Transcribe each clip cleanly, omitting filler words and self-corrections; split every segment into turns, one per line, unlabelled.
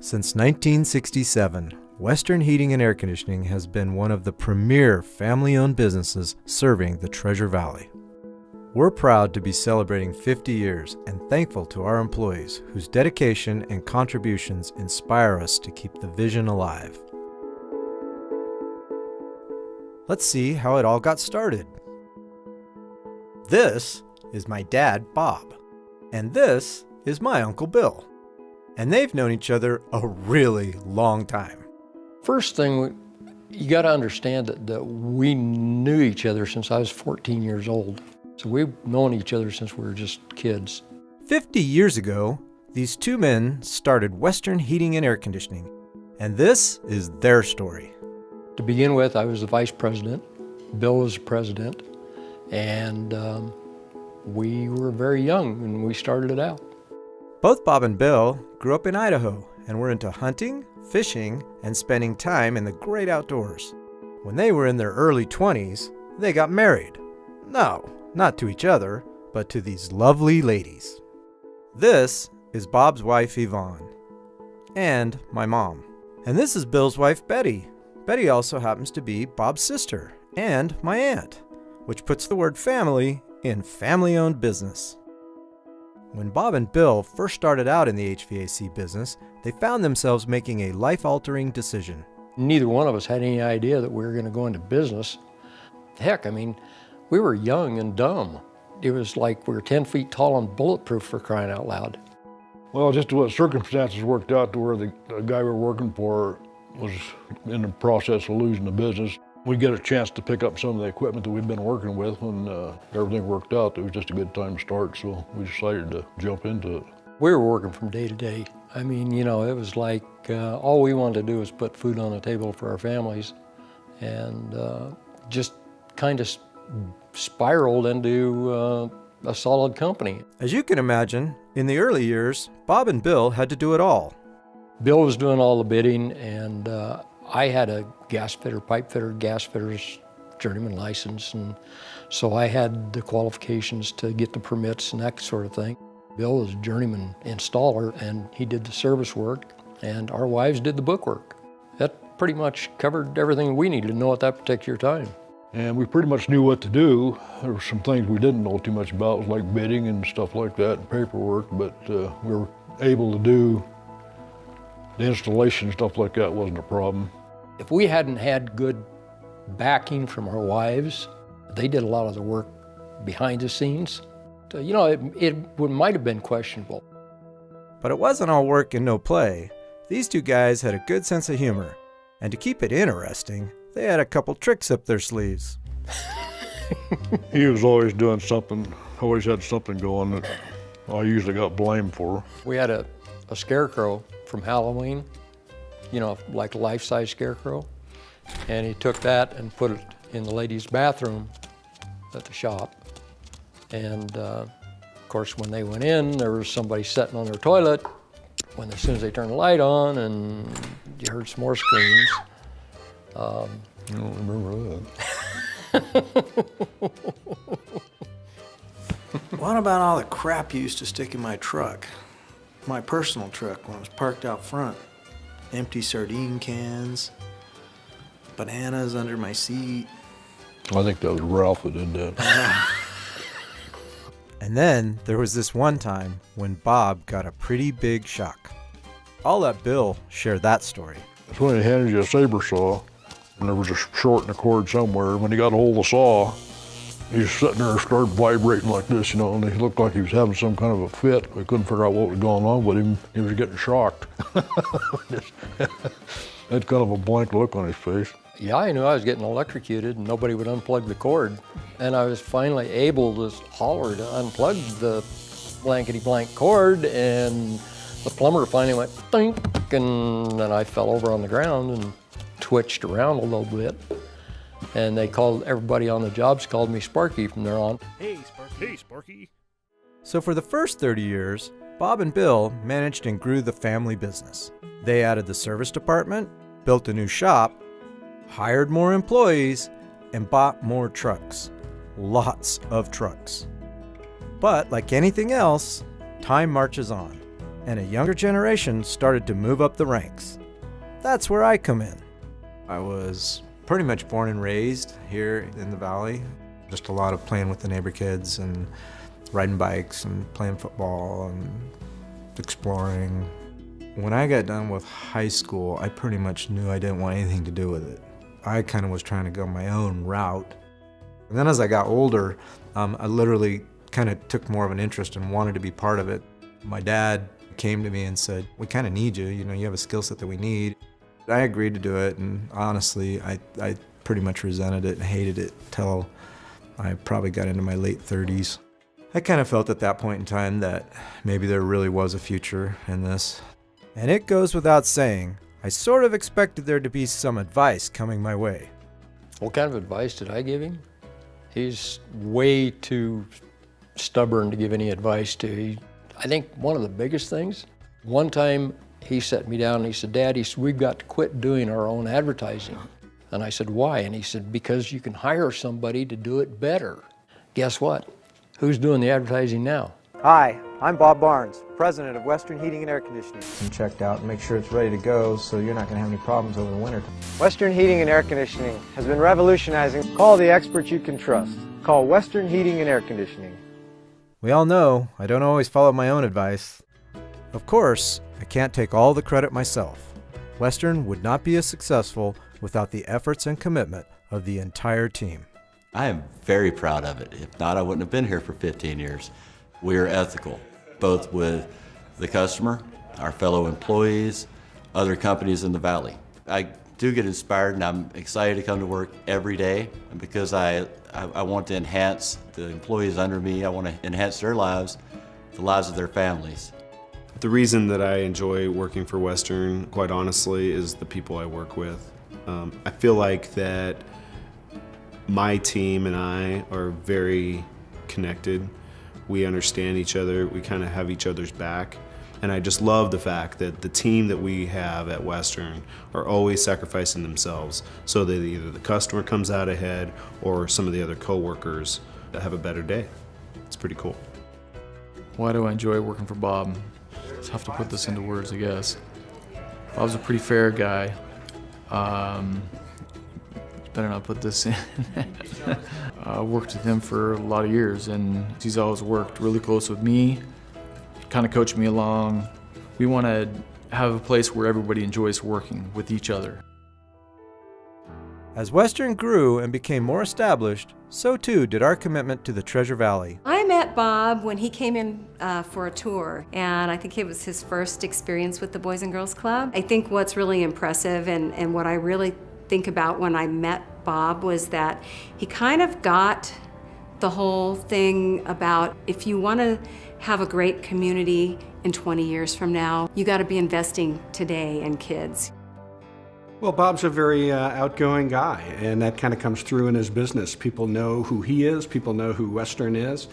Since 1967, Western Heating and Air Conditioning has been one of the premier family-owned businesses serving the Treasure Valley. We're proud to be celebrating 50 years and thankful to our employees whose dedication and contributions inspire us to keep the vision alive. Let's see how it all got started. This is my dad, Bob, and this is my Uncle Bill. And they've known each other a really long time.
First thing, you got to understand that we knew each other since I was 14 years old. So we've known each other since we were just kids.
50 years ago, these two men started Western Heating and Air Conditioning, and this is their story.
To begin with, I was the vice president, Bill was the president, and we were very young when we started it out.
Both Bob and Bill grew up in Idaho and were into hunting, fishing, and spending time in the great outdoors. When they were in their early 20s, they got married. No, not to each other, but to these lovely ladies. This is Bob's wife, Yvonne, and my mom. And this is Bill's wife, Betty. Betty also happens to be Bob's sister and my aunt, which puts the word family in family-owned business. When Bob and Bill first started out in the HVAC business, they found themselves making a life-altering decision.
Neither one of us had any idea that we were going to go into business. Heck, I mean, we were young and dumb. It was like we were 10 feet tall and bulletproof, for crying out loud.
Well, just what circumstances worked out to where the guy we were working for was in the process of losing the business. We get a chance to pick up some of the equipment that we've been working with. When everything worked out, it was just a good time to start, so we decided to jump into it.
We were working from day to day. I mean, you know, it was like all we wanted to do was put food on the table for our families, and just kind of spiraled into a solid company.
As you can imagine, in the early years, Bob and Bill had to do it all.
Bill was doing all the bidding, and I had a gas fitter, pipe fitter, gas fitter's journeyman license, and so I had the qualifications to get the permits and that sort of thing. Bill was a journeyman installer, and he did the service work, and our wives did the book work. That pretty much covered everything we needed to know at that particular time.
And we pretty much knew what to do. There were some things we didn't know too much about, like bidding and stuff like that, and paperwork, but we were able to do the installation, stuff like that wasn't a problem.
If we hadn't had good backing from our wives, they did a lot of the work behind the scenes. So, you know, it might have been questionable.
But it wasn't all work and no play. These two guys had a good sense of humor. And to keep it interesting, they had a couple tricks up their sleeves.
He was always doing something, always had something going that I usually got blamed for.
We had a scarecrow from Halloween, you know, like a life-size scarecrow. And he took that and put it in the ladies' bathroom at the shop. And of course, when they went in, there was somebody sitting on their toilet. As soon as they turned the light on, and you heard some more screams.
I don't remember that.
What about all the crap you used to stick in my truck? My personal truck when it was parked out front. Empty sardine cans, bananas under my seat.
I think that was Ralph that did that.
And then there was this one time when Bob got a pretty big shock. I'll let Bill share that story.
That's when he handed you a saber saw, and there was a short in the cord somewhere. When he got a hold of the saw, he was sitting there and started vibrating like this, you know, and he looked like he was having some kind of a fit. We couldn't figure out what was going on with him. He was getting shocked. Had kind of a blank look on his face.
Yeah, I knew I was getting electrocuted and nobody would unplug the cord. And I was finally able to holler to unplug the blankety-blank cord, and the plumber finally went think, and then I fell over on the ground and twitched around a little bit. And they called, everybody on the jobs called me Sparky from there on.
Hey, Sparky. Hey, Sparky.
So for the first 30 years, Bob and Bill managed and grew the family business. They added the service department, built a new shop, hired more employees, and bought more trucks. Lots of trucks. But like anything else, time marches on. and a younger generation started to move up the ranks. That's where I come in. I was pretty much born and raised here in the valley. Just a lot of playing with the neighbor kids and riding bikes and playing football and exploring. When I got done with high school, I pretty much knew I didn't want anything to do with it. I kind of was trying to go my own route. And then as I got older, I literally kind of took more of an interest and wanted to be part of it. My dad came to me and said, we kind of need you, you have a skill set that we need. I agreed to do it, and honestly, I pretty much resented it and hated it till I probably got into my late 30s. I kind of felt at that point in time that maybe there really was a future in this. And it goes without saying, I sort of expected there to be some advice coming my way.
What kind of advice did I give him? He's way too stubborn to give any advice to. I think one of the biggest things, one time he sat me down and he said, Dad, we've got to quit doing our own advertising. And I said, why? And he said, because you can hire somebody to do it better. Guess what? Who's doing the advertising now?
Hi, I'm Bob Barnes, president of Western Heating and Air Conditioning. And checked out and make sure it's ready to go so you're not going to have any problems over the winter. Western Heating and Air Conditioning has been revolutionizing. Call the experts you can trust. Call Western Heating and Air Conditioning. We all know I don't always follow my own advice. Of course, I can't take all the credit myself. Western would not be as successful without the efforts and commitment of the entire team.
I am very proud of it. If not, I wouldn't have been here for 15 years. We are ethical, both with the customer, our fellow employees, other companies in the valley. I do get inspired and I'm excited to come to work every day because I want to enhance the employees under me. I want to enhance their lives, the lives of their families.
The reason that I enjoy working for Western, quite honestly, is the people I work with. I feel like that my team and I are very connected. We understand each other, we kind of have each other's back. And I just love the fact that the team that we have at Western are always sacrificing themselves so that either the customer comes out ahead or some of the other coworkers have a better day. It's pretty cool.
Why do I enjoy working for Bob? It's tough to put this into words, I guess. Bob's a pretty fair guy. Better not put this in. I worked with him for a lot of years, and he's always worked really close with me, kind of coached me along. We want to have a place where everybody enjoys working with each other.
As Western grew and became more established, so too did our commitment to the Treasure Valley.
I met Bob when he came in for a tour, and I think it was his first experience with the Boys and Girls Club. I think what's really impressive and what I really think about when I met Bob was that he kind of got the whole thing about if you want to have a great community in 20 years from now, you got to be investing today in kids.
Well, Bob's a very outgoing guy, and that kind of comes through in his business. People know who he is, people know who Western is.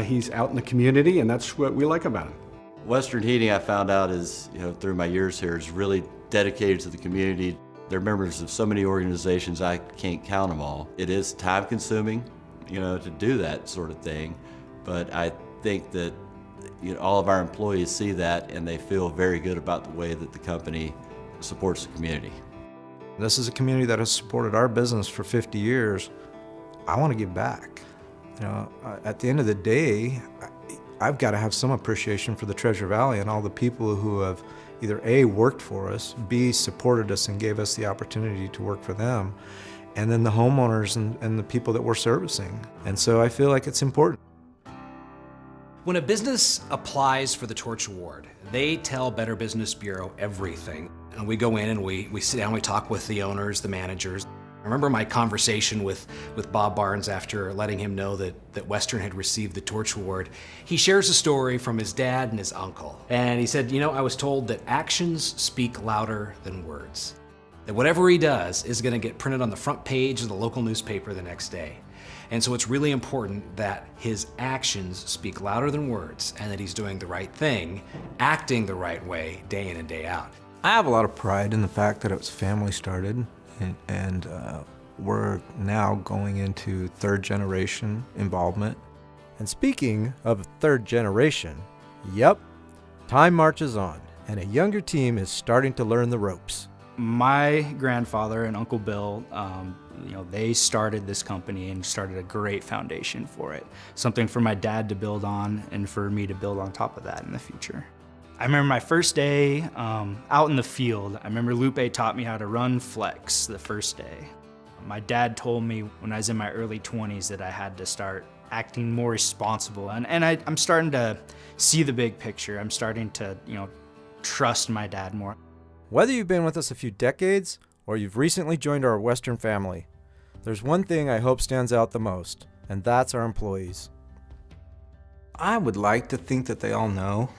He's out in the community, and that's what we like about him.
Western Heating, I found out is, through my years here, is really dedicated to the community. They're members of so many organizations, I can't count them all. It is time consuming, to do that sort of thing, but I think that all of our employees see that and they feel very good about the way that the company supports the community.
This is a community that has supported our business for 50 years. I want to give back. At the end of the day, I've got to have some appreciation for the Treasure Valley and all the people who have either A, worked for us, B, supported us and gave us the opportunity to work for them, and then the homeowners and the people that we're servicing. And so I feel like it's important.
When a business applies for the Torch Award, they tell Better Business Bureau everything. And we go in and we sit down, we talk with the owners, the managers. I remember my conversation with Bob Barnes after letting him know that Western had received the Torch Award. He shares a story from his dad and his uncle. And he said, I was told that actions speak louder than words. That whatever he does is gonna get printed on the front page of the local newspaper the next day. And so it's really important that his actions speak louder than words and that he's doing the right thing, acting the right way day in and day out.
I have a lot of pride in the fact that it was family started, and we're now going into third generation involvement. And speaking of third generation, yep, Time marches on, and a younger team is starting to learn the ropes.
My grandfather and Uncle Bill, they started this company and started a great foundation for it. Something for my dad to build on and for me to build on top of that in the future. I remember my first day out in the field. I remember Lupe taught me how to run flex the first day. My dad told me when I was in my early 20s that I had to start acting more responsible, and I'm starting to see the big picture. I'm starting to, trust my dad more.
Whether you've been with us a few decades or you've recently joined our Western family, there's one thing I hope stands out the most, and that's our employees.
I would like to think that they all know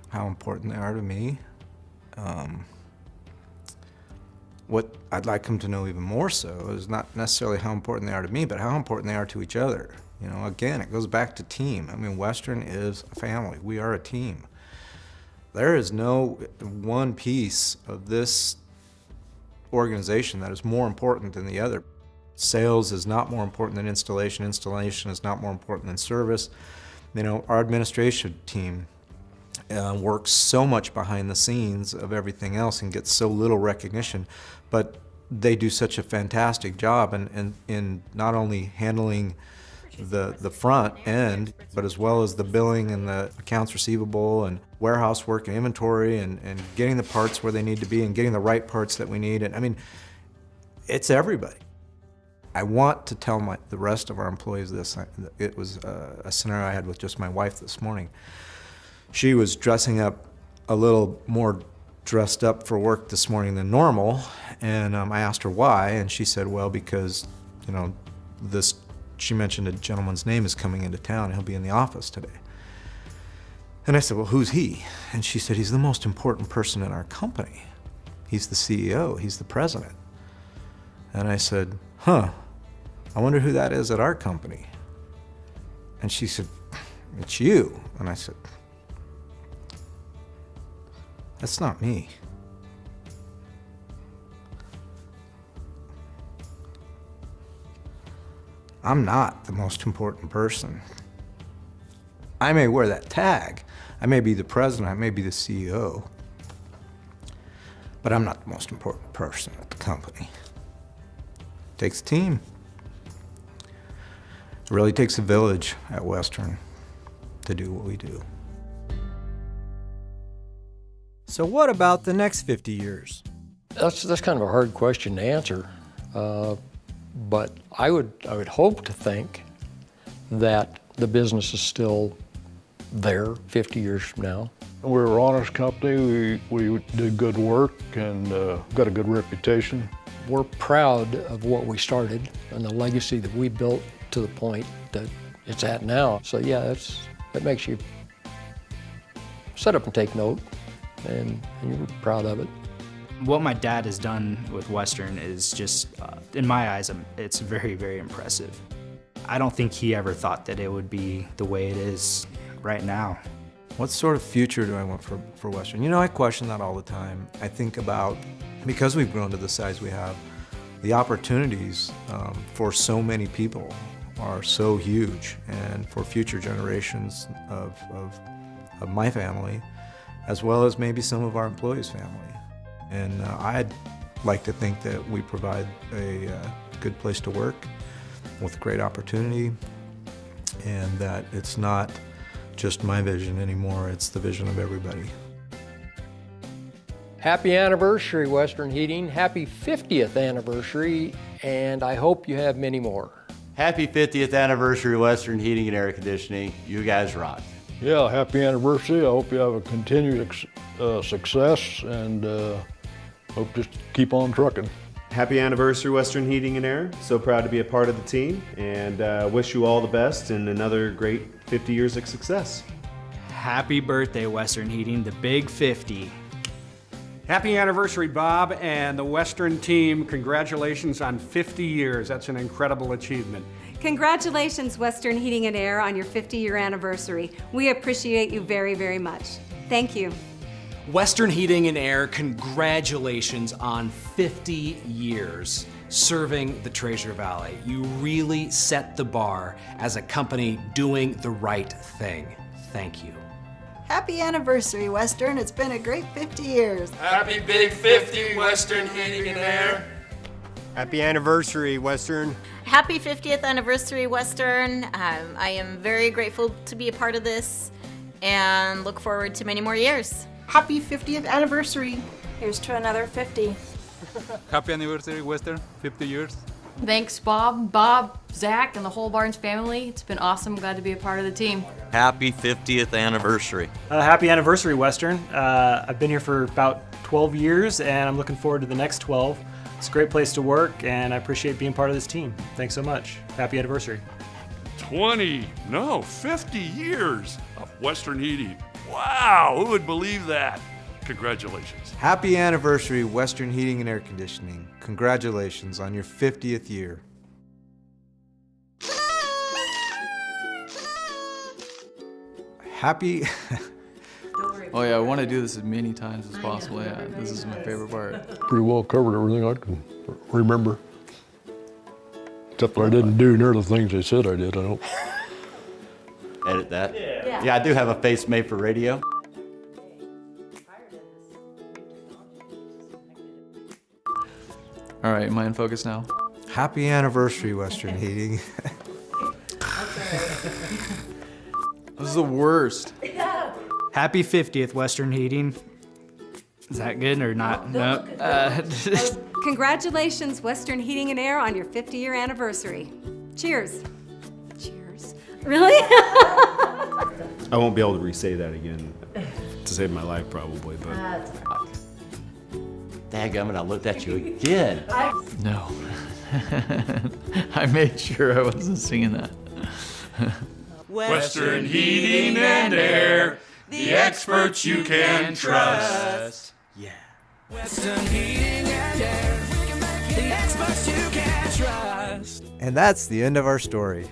how important they are to me. What I'd like them to know even more so is not necessarily how important they are to me, but how important they are to each other. Again, it goes back to team. I mean, Western is a family. We are a team. There is no one piece of this organization that is more important than the other. Sales is not more important than installation. Installation is not more important than service. Our administration team works so much behind the scenes of everything else and gets so little recognition, but they do such a fantastic job in not only handling the front end, but as well as the billing and the accounts receivable and warehouse work and inventory and getting the parts where they need to be and getting the right parts that we need. And I mean, it's everybody. I want to tell the rest of our employees this. It was a scenario I had with just my wife this morning. She was dressing up a little more dressed up for work this morning than normal, and I asked her why, and she said, well, because, she mentioned a gentleman's name is coming into town, and he'll be in the office today. And I said, well, who's he? And she said, he's the most important person in our company. He's the CEO, he's the president. And I said, I wonder who that is at our company. And she said, it's you. And I said, that's not me. I'm not the most important person. I may wear that tag. I may be the president, I may be the CEO, but I'm not the most important person at the company. It takes a team. It really takes a village at Western to do what we do. So what about the next 50 years?
That's kind of a hard question to answer, but I would hope to think that the business is still there 50 years from now.
We're an honest company. We did good work and got a good reputation.
We're proud of what we started and the legacy that we built to the point that it's at now. So yeah, that makes you sit up and take note, and you're proud of it.
What my dad has done with Western is just, in my eyes, it's very, very impressive. I don't think he ever thought that it would be the way it is right now.
What sort of future do I want for Western? I question that all the time. I think about, because we've grown to the size we have, the opportunities for so many people are so huge, and for future generations of my family, as well as maybe some of our employees' family. And I'd like to think that we provide a good place to work with great opportunity, and that it's not just my vision anymore, it's the vision of everybody.
Happy anniversary, Western Heating. Happy 50th anniversary, and I hope you have many more.
Happy 50th anniversary, Western Heating and Air Conditioning. You guys rock.
Yeah, happy anniversary. I hope you have a continued success, and hope just keep on trucking.
Happy anniversary, Western Heating and Air. So proud to be a part of the team, and wish you all the best and another great 50 years of success.
Happy birthday, Western Heating, the big 50.
Happy anniversary, Bob, and the Western team. Congratulations on 50 years. That's an incredible achievement.
Congratulations, Western Heating and Air, on your 50-year anniversary. We appreciate you very, very much. Thank you.
Western Heating and Air, congratulations on 50 years serving the Treasure Valley. You really set the bar as a company doing the right thing. Thank you.
Happy anniversary, Western. It's been a great 50 years.
Happy Big 50, Western Heating and Air.
Happy anniversary, Western.
Happy 50th anniversary, Western. I am very grateful to be a part of this and look forward to many more years.
Happy 50th anniversary.
Here's to another 50.
Happy anniversary, Western, 50 years.
Thanks, Bob, Zach, and the whole Barnes family. It's been awesome. Glad to be a part of the team.
Happy 50th anniversary.
Happy anniversary, Western. I've been here for about 12 years, and I'm looking forward to the next 12. It's a great place to work, and I appreciate being part of this team. Thanks so much. Happy anniversary.
50 years of Western Heating. Wow, who would believe that? Congratulations.
Happy anniversary, Western Heating and Air Conditioning. Congratulations on your 50th year. Happy...
Oh yeah, I want to do this as many times as possible. Yeah, this is my favorite part.
Pretty well covered everything I can remember. Except that I didn't do none of the things they said I did, I don't.
Edit that. Yeah, I do have a face made for radio.
All right, am I in focus now?
Happy anniversary, Western Heating.
This is the worst.
Happy 50th, Western Heating. Is that good or not? No.
Congratulations, Western Heating and Air, on your 50-year anniversary. Cheers. Cheers. Really?
I won't be able to re-say that again to save my life probably, but.
Dadgummit, I looked at you again.
No. I made sure I wasn't singing that.
Western Heating and Air, the experts you can trust.
Yeah.
Western Heating and Air, the experts you can trust.
And that's the end of our story.